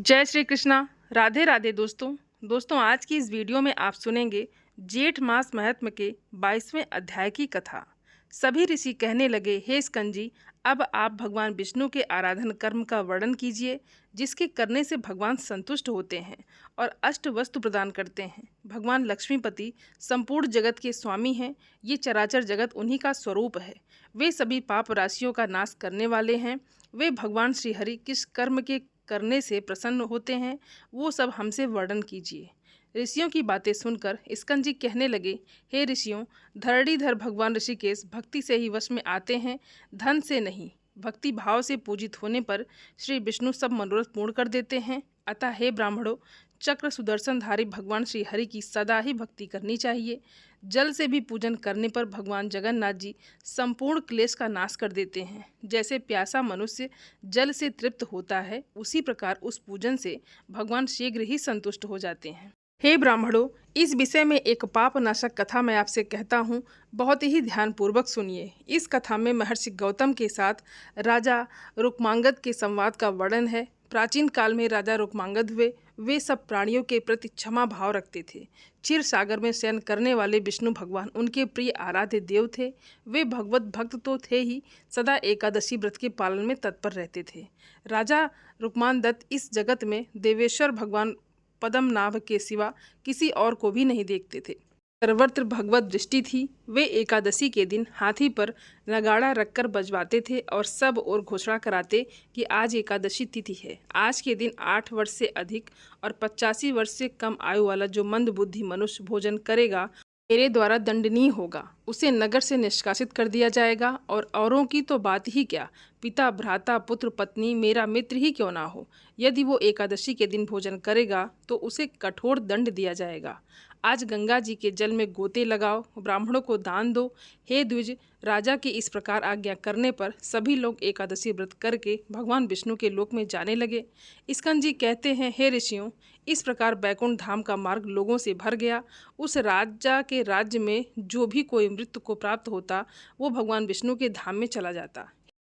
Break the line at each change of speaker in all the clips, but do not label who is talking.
जय श्री कृष्णा। राधे राधे दोस्तों आज की इस वीडियो में आप सुनेंगे जेठ मास महात्म्य के 22वें अध्याय की कथा। सभी ऋषि कहने लगे, हे स्कंजी, अब आप भगवान विष्णु के आराधन कर्म का वर्णन कीजिए, जिसके करने से भगवान संतुष्ट होते हैं और अष्ट वस्तु प्रदान करते हैं। भगवान लक्ष्मीपति संपूर्ण जगत के स्वामी हैं। ये चराचर जगत उन्हीं का स्वरूप है। वे सभी पाप राशियों का नाश करने वाले हैं। वे भगवान श्रीहरि किस कर्म के करने से प्रसन्न होते हैं, वो सब हमसे वर्णन कीजिए। ऋषियों की बातें सुनकर स्कंद कहने लगे, हे ऋषियों, धरणीधर भगवान ऋषिकेश भक्ति से ही वश में आते हैं, धन से नहीं। भक्ति भाव से पूजित होने पर श्री विष्णु सब मनोरथ पूर्ण कर देते हैं। अतः हे ब्राह्मणों, चक्र सुदर्शनधारी भगवान श्री हरि की सदा ही भक्ति करनी चाहिए। जल से भी पूजन करने पर भगवान जगन्नाथ जी संपूर्ण क्लेश का नाश कर देते हैं। जैसे प्यासा मनुष्य जल से तृप्त होता है, उसी प्रकार उस पूजन से भगवान शीघ्र ही संतुष्ट हो जाते हैं। हे ब्राह्मणों, इस विषय में एक पाप नाशक कथा मैं आपसे कहता हूँ, बहुत ही ध्यानपूर्वक सुनिए। इस कथा में महर्षि गौतम के साथ राजा रुक्मांगद के संवाद का वर्णन है। प्राचीन काल में राजा रुक्मांगद वे सब प्राणियों के प्रति क्षमा भाव रखते थे। क्षीर सागर में शयन करने वाले विष्णु भगवान उनके प्रिय आराध्य देव थे। वे भगवत भक्त तो थे ही, सदा एकादशी व्रत के पालन में तत्पर रहते थे। राजा रुक्मांगद इस जगत में देवेश्वर भगवान पद्मनाभ के सिवा किसी और को भी नहीं देखते थे। सर्वत्र भगवत दृष्टि थी। वे एकादशी के दिन हाथी पर नगाड़ा रखकर बजवाते थे और सब और घोषणा कराते कि आज एकादशी तिथि है। आज के दिन 8 वर्ष से अधिक और 85 वर्ष से कम आयु वाला जो मंदबुद्धि मनुष्य भोजन करेगा, मेरे द्वारा दंडनीय होगा। उसे नगर से निष्कासित कर दिया जाएगा। और औरों की तो बात ही क्या, पिता, भ्राता, पुत्र, पत्नी, मेरा मित्र ही क्यों ना हो, यदि वो एकादशी के दिन भोजन करेगा तो उसे कठोर दंड दिया जाएगा। आज गंगा जी के जल में गोते लगाओ, ब्राह्मणों को दान दो। हे द्विज, राजा की इस प्रकार आज्ञा करने पर सभी लोग एकादशी व्रत करके भगवान विष्णु के लोक में जाने लगे। स्कंद जी कहते हैं, हे ऋषियों, इस प्रकार बैकुंठ धाम का मार्ग लोगों से भर गया। उस राजा के राज्य में जो भी कोई मृत्यु को प्राप्त होता, वो भगवान विष्णु के धाम में चला जाता।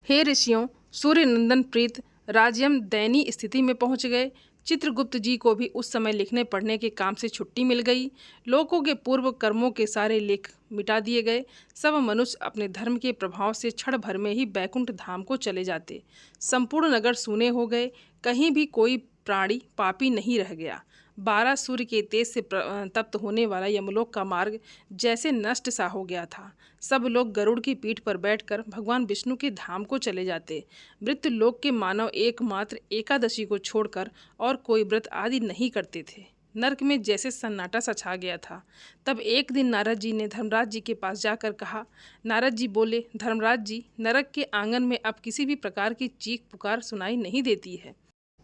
हे ऋषियों, सूर्य नंदन प्रीत राजयम दयनीय स्थिति में पहुंच गए। चित्रगुप्त जी को भी उस समय लिखने पढ़ने के काम से छुट्टी मिल गई। लोगों के पूर्व कर्मों के सारे लेख मिटा दिए गए। सब मनुष्य अपने धर्म के प्रभाव से क्षण भर में ही बैकुंठ धाम को चले जाते। संपूर्ण नगर सूने हो गए। कहीं भी कोई प्राणी पापी नहीं रह गया। 12 सूर्य के तेज से तप्त होने वाला यमलोक का मार्ग जैसे नष्ट सा हो गया था। सब लोग गरुड़ की पीठ पर बैठकर भगवान विष्णु के धाम को चले जाते। मृत्यु लोक के मानव एकमात्र एकादशी को छोड़कर और कोई व्रत आदि नहीं करते थे। नरक में जैसे सन्नाटा सा छा गया था। तब एक दिन नारद जी ने धर्मराज जी के पास जाकर कहा। नारद जी बोले, धर्मराज जी, नरक के आंगन में अब किसी भी प्रकार की चीख पुकार सुनाई नहीं देती है।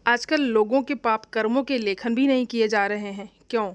आजकल लोगों के पाप कर्मों के लेखन भी नहीं किए जा रहे हैं, क्यों?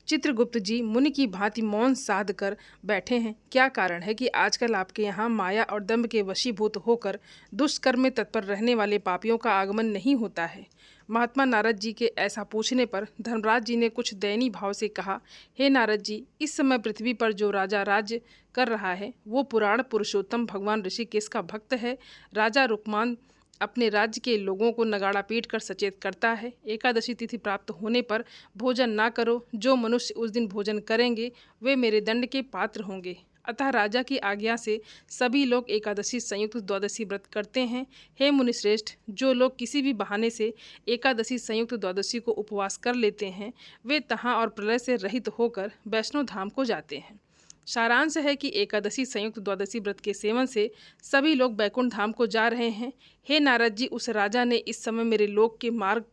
चित्रगुप्त जी मुनि की भांति मौन साध कर बैठे हैं। क्या कारण है कि आजकल आपके यहाँ माया और दंभ के वशीभूत होकर दुष्कर्म में तत्पर रहने वाले पापियों का आगमन नहीं होता है? महात्मा नारद जी के ऐसा पूछने पर धर्मराज जी ने कुछ दयनीय भाव से कहा, हे नारद जी, इस समय पृथ्वी पर जो राजा राज्य कर रहा है वो पुराण पुरुषोत्तम भगवान ऋषिकेश का भक्त है। राजा रुक्मान अपने राज्य के लोगों को नगाड़ा पीट कर सचेत करता है, एकादशी तिथि प्राप्त होने पर भोजन ना करो। जो मनुष्य उस दिन भोजन करेंगे वे मेरे दंड के पात्र होंगे। अतः राजा की आज्ञा से सभी लोग एकादशी संयुक्त द्वादशी व्रत करते हैं। हे मुनिश्रेष्ठ, जो लोग किसी भी बहाने से एकादशी संयुक्त द्वादशी को उपवास कर लेते हैं, वे तहाँ और प्रलय से रहित होकर वैष्णो धाम को जाते हैं। सारांश है कि एकादशी संयुक्त द्वादशी व्रत के सेवन से सभी लोग बैकुंठ धाम को जा रहे हैं। हे नारद जी, उस राजा ने इस समय मेरे लोक के मार्ग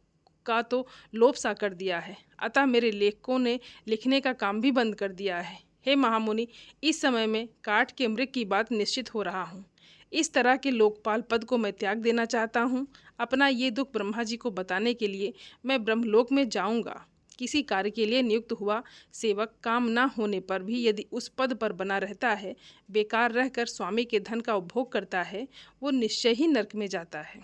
का तो लोप सा कर दिया है, अतः मेरे लेखकों ने लिखने का काम भी बंद कर दिया है। हे महामुनि, इस समय में काठ के मृग की बात निश्चित हो रहा हूँ। इस तरह के लोकपाल पद को मैं त्याग देना चाहता हूँ। अपना ये दुख ब्रह्मा जी को बताने के लिए मैं ब्रह्मलोक में जाऊँगा। किसी कार्य के लिए नियुक्त हुआ सेवक काम न होने पर भी यदि उस पद पर बना रहता है, बेकार रहकर स्वामी के धन का उपभोग करता है, वो निश्चय ही नरक में जाता है।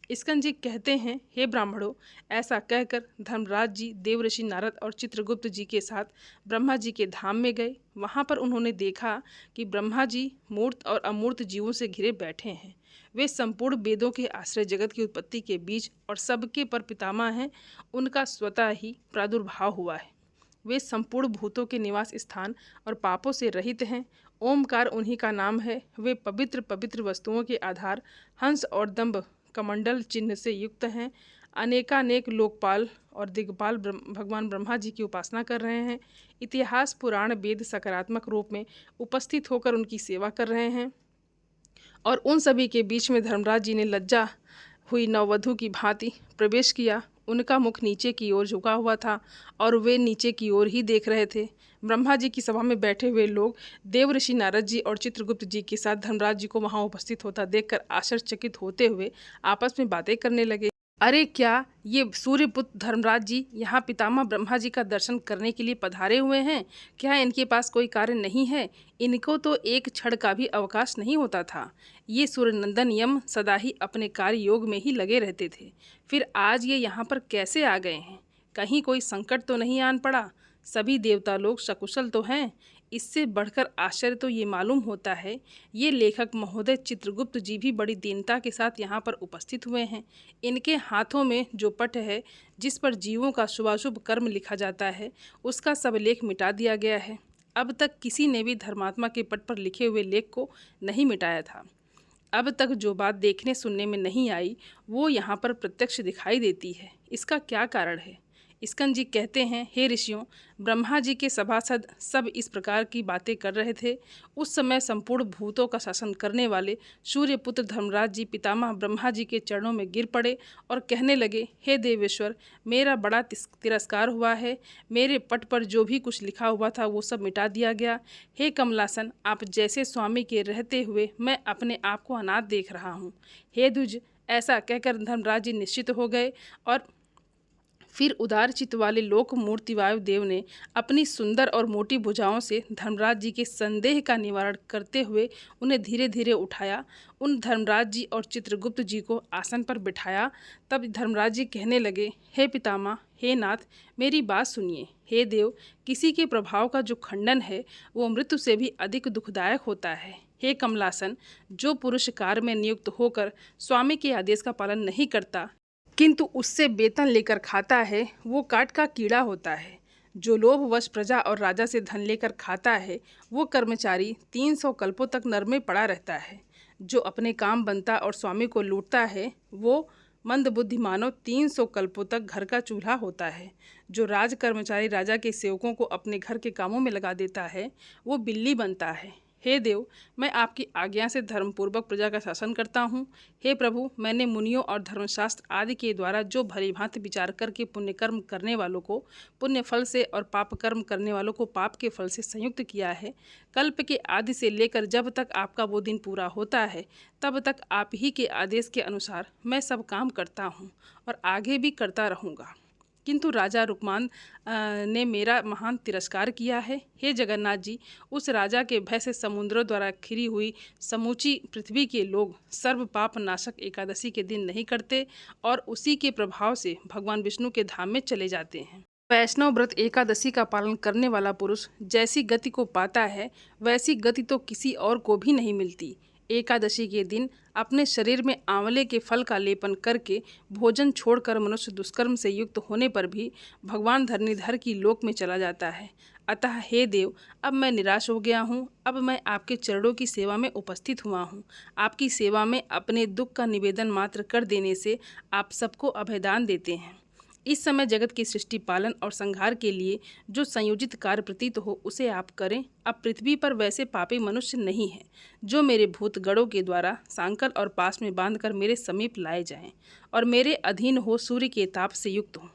स्कंद जी कहते हैं, हे ब्राह्मणों, ऐसा कहकर धर्मराज जी देवऋषि नारद और चित्रगुप्त जी के साथ ब्रह्मा जी के धाम में गए। वहाँ पर उन्होंने देखा कि ब्रह्मा जी मूर्त और अमूर्त जीवों से घिरे बैठे हैं। वे संपूर्ण वेदों के आश्रय जगत की उत्पत्ति के बीज और सबके पर पितामह हैं। उनका स्वतः ही प्रादुर्भाव हुआ है। वे संपूर्ण भूतों के निवास स्थान और पापों से रहित हैं। ओमकार उन्हीं का नाम है। वे पवित्र पवित्र वस्तुओं के आधार हंस और दंभ कमंडल चिन्ह से युक्त हैं। अनेकानेक लोकपाल और दिग्पाल भगवान ब्रह्मा जी की उपासना कर रहे हैं। इतिहास पुराण वेद सकारात्मक रूप में उपस्थित होकर उनकी सेवा कर रहे हैं। और उन सभी के बीच में धर्मराज जी ने लज्जा हुई नववधू की भांति प्रवेश किया। उनका मुख नीचे की ओर झुका हुआ था और वे नीचे की ओर ही देख रहे थे। ब्रह्मा जी की सभा में बैठे हुए लोग देव ऋषि नारद जी और चित्रगुप्त जी के साथ धर्मराज जी को वहां उपस्थित होता देखकर आश्चर्यचकित होते हुए आपस में बातें करने लगे। अरे क्या ये सूर्यपुत्र धर्मराज जी यहाँ पितामह ब्रह्मा जी का दर्शन करने के लिए पधारे हुए हैं? क्या इनके पास कोई कार्य नहीं है? इनको तो एक क्षण का भी अवकाश नहीं होता था। ये सूर्यनंदन यम सदा ही अपने कार्य योग में ही लगे रहते थे। फिर आज ये यहाँ पर कैसे आ गए हैं? कहीं कोई संकट तो नहीं आन पड़ा? सभी देवता लोग सकुशल तो हैं। इससे बढ़कर आश्चर्य तो ये मालूम होता है ये लेखक महोदय चित्रगुप्त जी भी बड़ी दीनता के साथ यहाँ पर उपस्थित हुए हैं। इनके हाथों में जो पट है जिस पर जीवों का शुभाशुभ कर्म लिखा जाता है उसका सब लेख मिटा दिया गया है। अब तक किसी ने भी धर्मात्मा के पट पर लिखे हुए लेख को नहीं मिटाया था। अब तक जो बात देखने सुनने में नहीं आई वो यहाँ पर प्रत्यक्ष दिखाई देती है। इसका क्या कारण है? स्कंद जी कहते हैं, हे ऋषियों, ब्रह्मा जी के सभासद सब इस प्रकार की बातें कर रहे थे। उस समय संपूर्ण भूतों का शासन करने वाले सूर्यपुत्र धर्मराज जी पितामह ब्रह्मा जी के चरणों में गिर पड़े और कहने लगे, हे देवेश्वर, मेरा बड़ा तिरस्कार हुआ है। मेरे पट पर जो भी कुछ लिखा हुआ था वो सब मिटा दिया गया। हे कमलासन, आप जैसे स्वामी के रहते हुए मैं अपने आप को अनाथ देख रहा हूँ। हे द्विज, ऐसा कहकर धर्मराज जी निश्चित हो गए और फिर उदार चित्त वाले लोक मूर्ति वायुदेव ने अपनी सुंदर और मोटी भुजाओं से धर्मराज जी के संदेह का निवारण करते हुए उन्हें धीरे धीरे उठाया। उन धर्मराज जी और चित्रगुप्त जी को आसन पर बिठाया। तब धर्मराज जी कहने लगे, हे पितामह, हे नाथ, मेरी बात सुनिए। हे देव, किसी के प्रभाव का जो खंडन है वो मृत्यु से भी अधिक दुखदायक होता है। हे कमलासन, जो पुरुष कार्य में नियुक्त होकर स्वामी के आदेश का पालन नहीं करता किंतु उससे वेतन लेकर खाता है वो काट का कीड़ा होता है। जो लोभवश प्रजा और राजा से धन लेकर खाता है वो कर्मचारी 300 कल्पों तक नर में पड़ा रहता है। जो अपने काम बनता और स्वामी को लूटता है वो मंदबुद्धि मानव 300 कल्पों तक घर का चूल्हा होता है। जो राज कर्मचारी राजा के सेवकों को अपने घर के कामों में लगा देता है वो बिल्ली बनता है। हे देव, मैं आपकी आज्ञा से धर्मपूर्वक प्रजा का शासन करता हूँ। हे प्रभु, मैंने मुनियों और धर्मशास्त्र आदि के द्वारा जो भली भांति विचार करके पुण्य कर्म करने वालों को पुण्य फल से और पाप कर्म करने वालों को पाप के फल से संयुक्त किया है। कल्प के आदि से लेकर जब तक आपका वो दिन पूरा होता है तब तक आप ही के आदेश के अनुसार मैं सब काम करता हूँ और आगे भी करता रहूँगा। किंतु राजा रुक्मान ने मेरा महान तिरस्कार किया है। हे जगन्नाथ जी, उस राजा के भय से समुद्रों द्वारा घिरी हुई समूची पृथ्वी के लोग सर्व पाप नाशक एकादशी के दिन नहीं करते और उसी के प्रभाव से भगवान विष्णु के धाम में चले जाते हैं। वैष्णव व्रत एकादशी का पालन करने वाला पुरुष जैसी गति को पाता है वैसी गति तो किसी और को भी नहीं मिलती। एकादशी के दिन अपने शरीर में आंवले के फल का लेपन करके भोजन छोड़कर मनुष्य दुष्कर्म से युक्त होने पर भी भगवान धरणीधर की लोक में चला जाता है। अतः हे देव, अब मैं निराश हो गया हूँ। अब मैं आपके चरणों की सेवा में उपस्थित हुआ हूँ। आपकी सेवा में अपने दुख का निवेदन मात्र कर देने से आप सबको अभयदान देते हैं। इस समय जगत की सृष्टि पालन और संहार के लिए जो संयोजित कार्य प्रतीत हो उसे आप करें। अब पृथ्वी पर वैसे पापी मनुष्य नहीं है जो मेरे भूत गणों के द्वारा सांकल और पास में बांधकर मेरे समीप लाए जाएं और मेरे अधीन हो सूर्य के ताप से युक्त हों।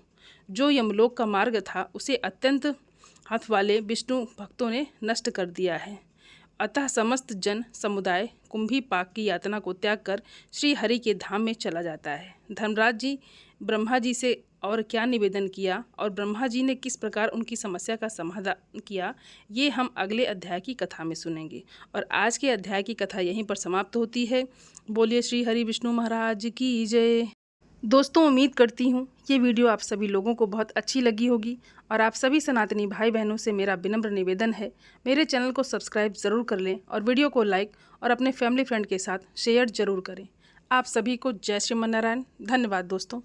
जो यमलोक का मार्ग था उसे अत्यंत हाथ वाले विष्णु भक्तों ने नष्ट कर दिया है। अतः समस्त जन समुदाय कुंभी पाक की यातना को त्याग कर श्री हरि के धाम में चला जाता है। धर्मराज जी ब्रह्मा जी से और क्या निवेदन किया और ब्रह्मा जी ने किस प्रकार उनकी समस्या का समाधान किया, ये हम अगले अध्याय की कथा में सुनेंगे। और आज के अध्याय की कथा यहीं पर समाप्त होती है। बोलिए श्री हरि विष्णु महाराज की जय। दोस्तों, उम्मीद करती हूँ ये वीडियो आप सभी लोगों को बहुत अच्छी लगी होगी और आप सभी सनातनी भाई बहनों से मेरा विनम्र निवेदन है मेरे चैनल को सब्सक्राइब ज़रूर कर लें और वीडियो को लाइक और अपने फैमिली फ्रेंड के साथ शेयर ज़रूर करें। आप सभी को जय श्रीमन नारायण। धन्यवाद दोस्तों।